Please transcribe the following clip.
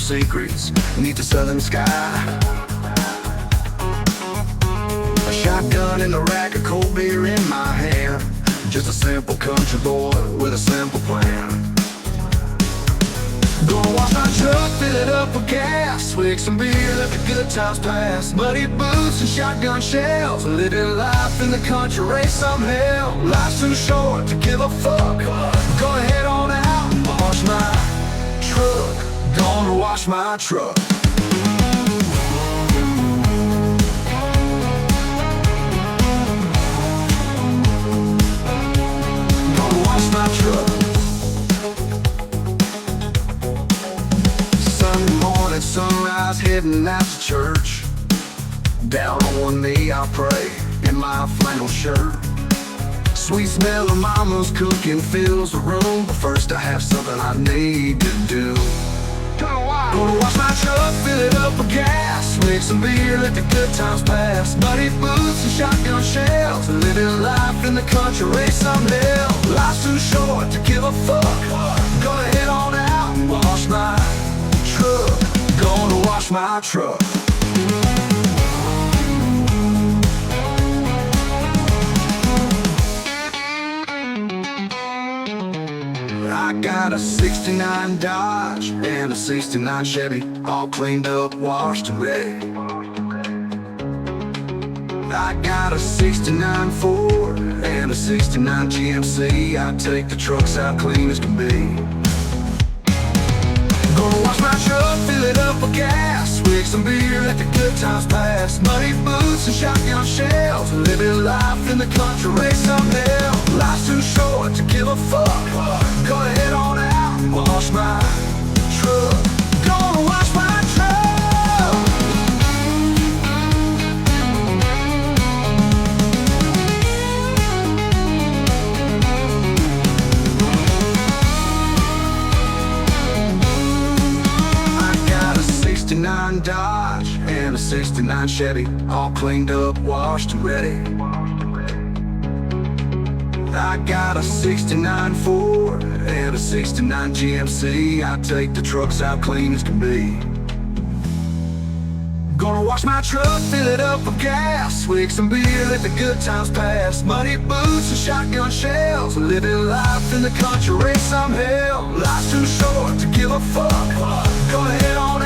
secrets beneath the southern sky. A shotgun in the rack, a cold beer in my hand. Just a simple country boy with a simple plan. Gonna wash my truck, fill it up with gas, swig some beer, let the good times pass. Muddy boots and shotgun shells, living life in the country, raise some hell. Life's too short to give a fuck. Gonna head on out and wash my truck. Gonna wash my truck. Gonna wash my truck. Sunday morning, sunrise, heading out to church. Down on one knee I pray in my flannel shirt. Sweet smell of mama's cooking fills the room, but first I have something I need to do. Gonna wash my truck, fill it up with gas, swig some beer, let the good times pass. Muddy boots and shotgun shells, living life in the country, raise some hell. Life's too short to give a fuck. Gonna head on out and wash my truck. Gonna wash my truck. I got a 69 Dodge and a 69 Chevy, all cleaned up, washed and ready. I got a 69 Ford and a 69 GMC. I take the trucks out clean as can be. Gonna wash my truck, fill it up with gas, swig some beer, let the good times pass. Muddy boots and shotgun shells, living life in the country, raise some hell. Life's too short to give a fuck. Gonna head on out and wash my truck. Gonna wash my truck. I got a 69 Dodge and a 69 Chevy, all cleaned up, washed and ready. I got a 69 Ford and a 69 GMC. I take the trucks out clean as can be. Gonna wash my truck, fill it up with gas, swig some beer, let the good times pass. Muddy boots and shotgun shells, living life in the country, raise some hell. Life's too short to give a fuck. Gonna head on